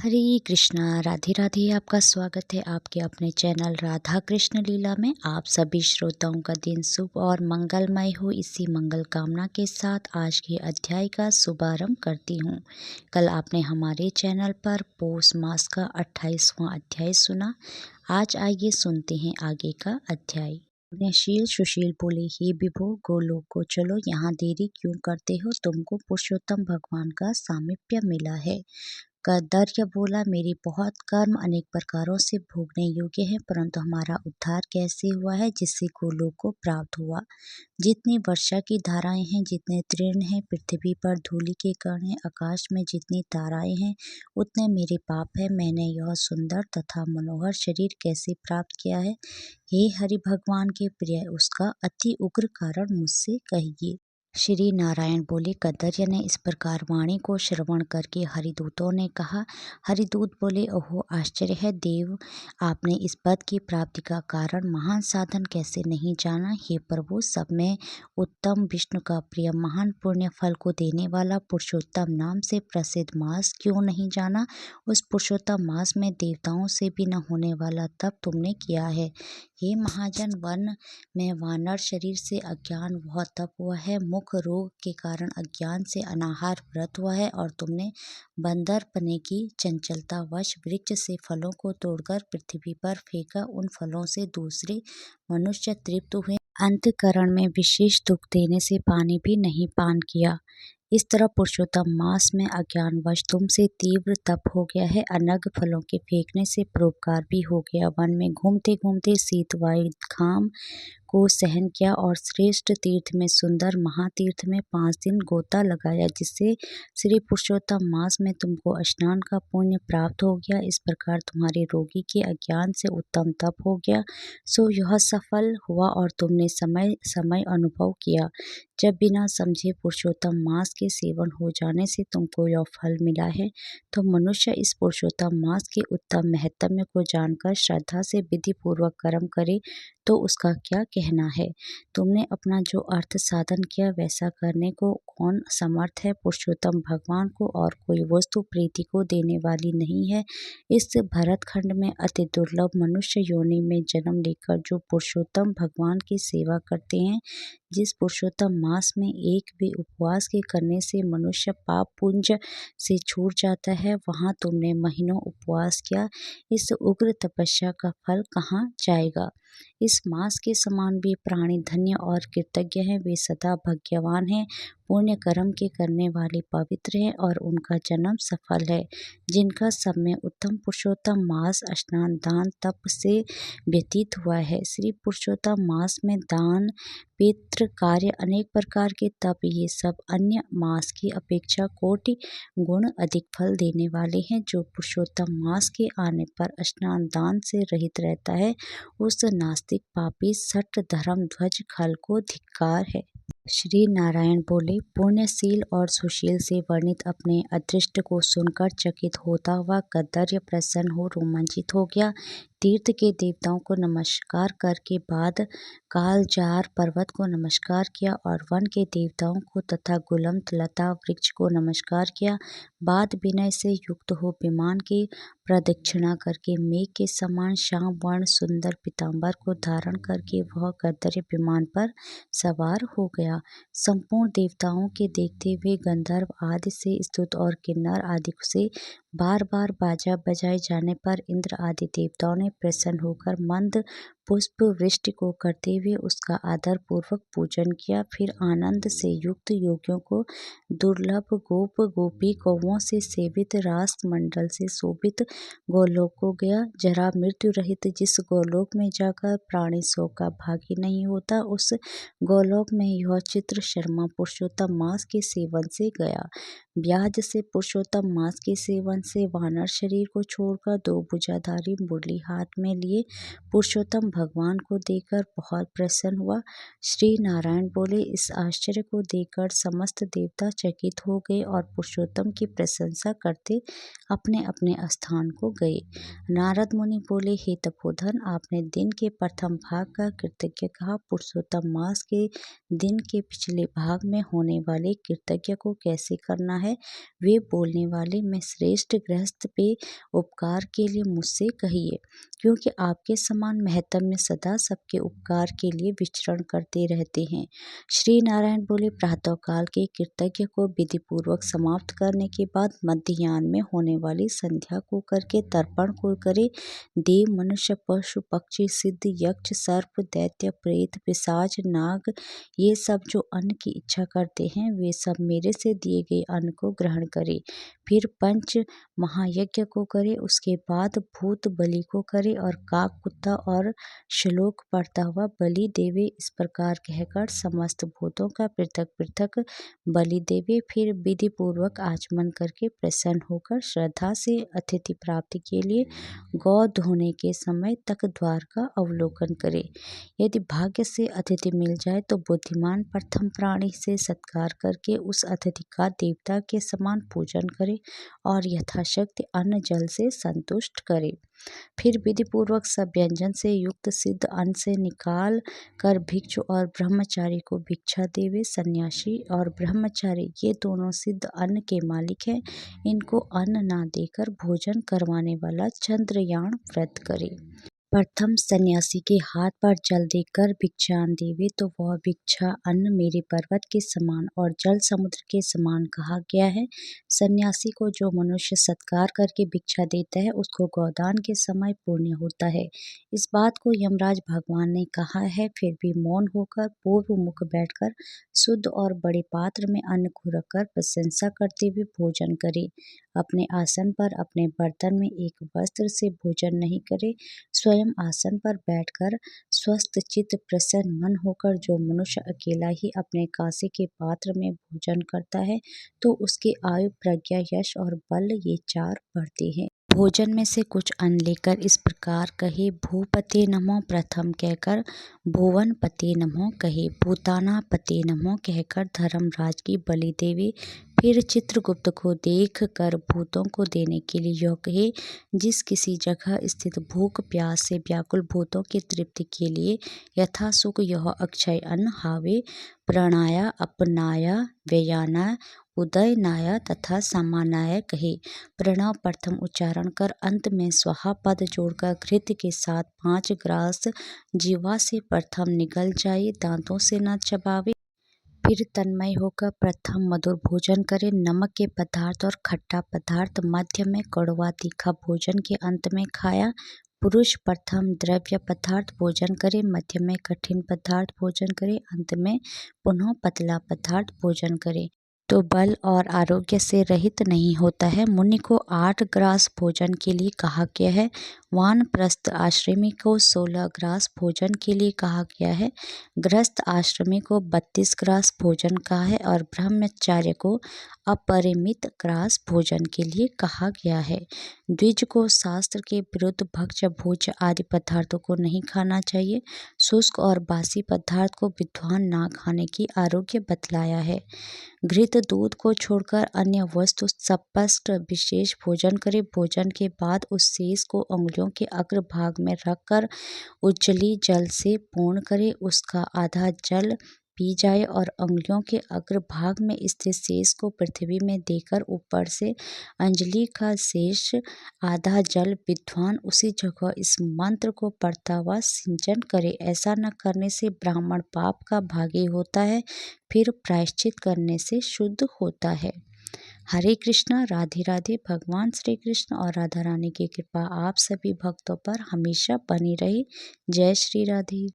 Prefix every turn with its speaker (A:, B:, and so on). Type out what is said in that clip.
A: हरे कृष्णा राधे राधे। आपका स्वागत है आपके अपने चैनल राधा कृष्ण लीला में। आप सभी श्रोताओं का दिन शुभ और मंगलमय हो, इसी मंगल कामना के साथ आज के अध्याय का शुभारंभ करती हूँ। कल आपने हमारे चैनल पर पौष मास का 28वां अध्याय सुना। आज आइए सुनते हैं आगे का अध्याय। पुण्यशील सुशील बोले, हे विभो गोलोक को चलो, यहाँ देरी क्यों करते हो? तुमको पुरुषोत्तम भगवान का सामीप्य मिला है। कदर्य बोला, मेरी बहुत कर्म अनेक प्रकारों से भोगने योग्य है, परंतु हमारा उद्धार कैसे हुआ है जिससे गोलोक को प्राप्त हुआ? जितनी वर्षा की धाराएं हैं, जितने तृण हैं, पृथ्वी पर धूलि के कण हैं, आकाश में जितनी ताराएं हैं, उतने मेरे पाप है। मैंने यह सुंदर तथा मनोहर शरीर कैसे प्राप्त किया है? हे हरि भगवान के प्रिय, उसका अति उग्र कारण मुझसे कहिए। श्री नारायण बोले, कदर्य ने इस प्रकार वाणी को श्रवण करके हरिदूतों ने कहा। हरिदूत बोले, ओहो आश्चर्य है देव, आपने इस पद की प्राप्ति का कारण महान साधन कैसे नहीं जाना? हे प्रभु, सब में उत्तम विष्णु का प्रिय महान पुण्य फल को देने वाला पुरुषोत्तम नाम से प्रसिद्ध मास क्यों नहीं जाना? उस पुरुषोत्तम मास में देवताओं से भी न होने वाला तप तुमने किया है। हे महाजन, वन में वानर शरीर से अज्ञान वह तप हुआ है, मुख रोग के कारण अज्ञान से अनाहार व्रत हुआ है, और तुमने बंदरपने की चंचलता वश वृक्ष से फलों को तोड़कर पृथ्वी पर फेंका। उन फलों से दूसरे मनुष्य तृप्त हुए। अंतःकरण में विशेष दुख देने से पानी भी नहीं पान किया। इस तरह पुरुषोत्तम मास में अज्ञानवश तुमसे तीव्र तप हो गया है। अनग फलों के फेंकने से परोपकार भी हो गया। वन में घूमते घूमते शीत वायु घाम को सहन किया, और श्रेष्ठ तीर्थ में सुंदर महातीर्थ में 5 दिन गोता लगाया, जिससे श्री पुरुषोत्तम मास में तुमको स्नान का पुण्य प्राप्त हो गया। इस प्रकार तुम्हारे रोगी के अज्ञान से उत्तम तप हो गया, सो यह सफल हुआ, और तुमने समय समय अनुभव किया। जब बिना समझे पुरुषोत्तम मास के सेवन हो जाने से तुमको यह फल मिला है, तो मनुष्य इस पुरुषोत्तम मास के उत्तम महत्म्य को जानकर श्रद्धा से विधि पूर्वक कर्म करे तो उसका क्या कहना है? तुमने अपना जो अर्थ साधन किया वैसा करने को कौन समर्थ है? पुरुषोत्तम भगवान को और कोई वस्तु प्रीति को देने वाली नहीं है। इस भरतखंड में अति दुर्लभ मनुष्य योनि में जन्म लेकर जो पुरुषोत्तम भगवान की सेवा करते हैं, जिस पुरुषोत्तम मास में एक भी उपवास के करने से मनुष्य पाप पुंज से छूट जाता है, वहाँ तुमने महीनों उपवास किया। इस उग्र तपस्या का फल कहाँ जाएगा? इस मास के समान भी प्राणी धन्य और कृतज्ञ हैं। वे सदा भाग्यवान हैं, पुण्य कर्म के करने वाले पवित्र हैं, और उनका जन्म सफल है। जिनका सब में उत्तम पुरुषोत्तम मास स्नान दान तप से व्यतीत हुआ है। श्री पुरुषोत्तम मास में दान पितृ कार्य अनेक प्रकार के तप, ये सब अन्य मास की अपेक्षा कोटि गुण अधिक फल देने वाले हैं। जो पुरुषोत्तम मास के आने पर स्नान दान से रहित रहता है, उस नास्तिक पापी सठ धर्म ध्वज खल को धिक्कार है। श्री नारायण बोले, पुण्यशील और सुशील से वर्णित अपने अदृष्ट को सुनकर चकित होता हुआ कदर्य प्रसन्न हो रोमांचित हो गया। तीर्थ के देवताओं को नमस्कार करके बाद कालजार पर्वत को नमस्कार किया, और वन के देवताओं को तथा गुलंत लता वृक्ष को नमस्कार किया। बाद विनय से युक्त हो विमान की प्रदक्षिणा करके मेघ के समान श्याम वर्ण सुंदर पीताम्बर को धारण करके वह कदर्य विमान पर सवार हो गया। संपूर्ण देवताओं के देखते हुए गंधर्व आदि से स्तुत और किन्नर आदि से बार बार बाजा बजाए जाने पर इंद्र आदि देवताओं ने प्रसन्न होकर मंद पुष्प वृष्टि को करते हुए उसका आदर पूर्वक पूजन किया। फिर आनंद से युक्त योगियों को दुर्लभ गोप गोपी गौओं से सेवित रास मंडल से शोभित गोलोक को गया। जरा मृत्यु रहित जिस गोलोक में जाकर प्राणी शोक का भागी नहीं होता, उस गोलोक में यह चित्र शर्मा पुरुषोत्तम मास के सेवन से गया। व्याध से पुरुषोत्तम मास के सेवन से वानर शरीर को छोड़कर 2 भुजाधारी मुरली हाथ में लिए पुरुषोत्तम भगवान को देखकर बहुत प्रसन्न हुआ। श्री नारायण बोले, इस आश्चर्य को देखकर समस्त देवता चकित हो गए और पुरुषोत्तम की प्रशंसा करते अपने अपने स्थान को गए। नारद मुनि बोले, हे तपोधन, आपने दिन के प्रथम भाग का कृतज्ञ कहा, पुरुषोत्तम मास के दिन के पिछले भाग में होने वाले कृतज्ञ को कैसे करना है? वे बोलने वाले, मैं श्रेष्ठ वरिष्ठ गृहस्थ पे उपकार के लिए मुझसे कहिए, क्योंकि आपके समान महतम्य सदा सबके उपकार के लिए विचरण करते रहते हैं। श्री नारायण बोले, प्रातःकाल के कृतज्ञ को विधिपूर्वक समाप्त करने के बाद मध्याह्न में होने वाली संध्या को करके तर्पण को करे। देव, मनुष्य, पशु, पक्षी, सिद्ध, यक्ष, सर्प, दैत्य, प्रेत, पिशाच, नाग, ये सब जो अन्न की इच्छा करते हैं वे सब मेरे से दिए गए अन्न को ग्रहण करे। फिर पंच महायज्ञ को करे, उसके बाद भूत बलि को करे और काक, कुत्ता और श्लोक पढ़ता हुआ बलि देवे। इस प्रकार कहकर समस्त भूतों का पृथक पृथक बलि देवे। फिर विधि पूर्वक आचमन करके प्रसन्न होकर श्रद्धा से अतिथि प्राप्ति के लिए गौ धोने के समय तक द्वार का अवलोकन करे। यदि भाग्य से अतिथि मिल जाए तो बुद्धिमान प्रथम प्राणी से सत्कार करके उस अतिथि का देवता के समान पूजन करे और यथाशक्ति अन्न जल से संतुष्ट करे। फिर विधि पूर्वक सब व्यंजन से युक्त सिद्ध अन्न से निकाल कर भिक्षु और ब्रह्मचारी को भिक्षा देवे। सन्यासी और ब्रह्मचारी ये दोनों सिद्ध अन्न के मालिक हैं। इनको अन्न ना देकर भोजन करवाने वाला चंद्रयान व्रत करे। प्रथम सन्यासी के हाथ पर जल देकर भिक्षान देवे तो वह भिक्षा अन्न मेरे पर्वत के समान और जल समुद्र के समान कहा गया है। सन्यासी को जो मनुष्य सत्कार करके भिक्षा देता है उसको गोदान के समय पुण्य होता है। इस बात को यमराज भगवान ने कहा है। फिर भी मौन होकर पूर्व मुख बैठकर शुद्ध और बड़े पात्र में अन्न को रखकर प्रशंसा करते हुए भोजन करे। अपने आसन पर अपने बर्तन में एक वस्त्र से भोजन नहीं करे। स्वयं आसन पर बैठकर स्वस्थ चित्त प्रसन्न मन होकर जो मनुष्य अकेला ही अपने कांसे के पात्र में भोजन करता है तो उसके आयु, प्रज्ञा, यश और बल ये चार बढ़ते हैं। भोजन में से कुछ अन्न लेकर इस प्रकार कहे, भूपते नमो प्रथम कहकर भुवन पते नमो कहे, भूताना पते नमो कहकर धर्मराज की बलि देवे। फिर चित्रगुप्त को देख कर भूतों को देने के लिए यह कहे, जिस किसी जगह स्थित भूख प्यास से व्याकुल भूतों की तृप्ति के लिए यथा सुख यह अक्षय अन्न हावे। प्रणाया, अपनाया, व्ययाना, उदयनाय तथा सामानाय कहे। प्रणव प्रथम उच्चारण कर अंत में स्वाहा पद जोड़कर घृत के साथ 5 ग्रास जीवा से प्रथम निगल जाए, दांतों से न चबावे। फिर तन्मय होकर प्रथम मधुर भोजन करे। नमक के पदार्थ और खट्टा पदार्थ मध्य में, कड़वा तीखा भोजन के अंत में खाया। पुरुष प्रथम द्रव्य पदार्थ भोजन करे, मध्य में कठिन पदार्थ भोजन करे, अंत में पुनः पतला पदार्थ भोजन करे तो बल और आरोग्य से रहित नहीं होता है। मुनि को 8 ग्रास भोजन के लिए कहा गया है। वानप्रस्थ आश्रमी को 16 ग्रास भोजन के लिए कहा गया है। गृहस्थ आश्रमी को 32 ग्रास भोजन कहा है और ब्रह्मचार्य को अपरिमित ग्रास भोजन के लिए कहा गया है। द्विज को शास्त्र के विरुद्ध भक्ष्य भोज्य आदि पदार्थों को नहीं खाना चाहिए। शुष्क और बासी पदार्थ को विद्वान ना खाने की आरोग्य बतलाया है। घृत दूध को छोड़कर अन्य वस्तु स्पष्ट विशेष भोजन करे। भोजन के बाद उस शेष को उंगलियों के अग्रभाग में रखकर उज्जली जल से पूर्ण करे। उसका आधा जल पी जाए और उंगलियों के अग्रभाग में स्थित शेष को पृथ्वी में देकर ऊपर से अंजलि का शेष आधा जल विद्वान उसी जगह इस मंत्र को पढ़ता हुआ सिंचन करे। ऐसा न करने से ब्राह्मण पाप का भागी होता है, फिर प्रायश्चित करने से शुद्ध होता है। हरे कृष्णा, राधे राधे। भगवान श्री कृष्ण और राधा रानी की कृपा आप सभी भक्तों पर हमेशा बनी रही। जय श्री राधे।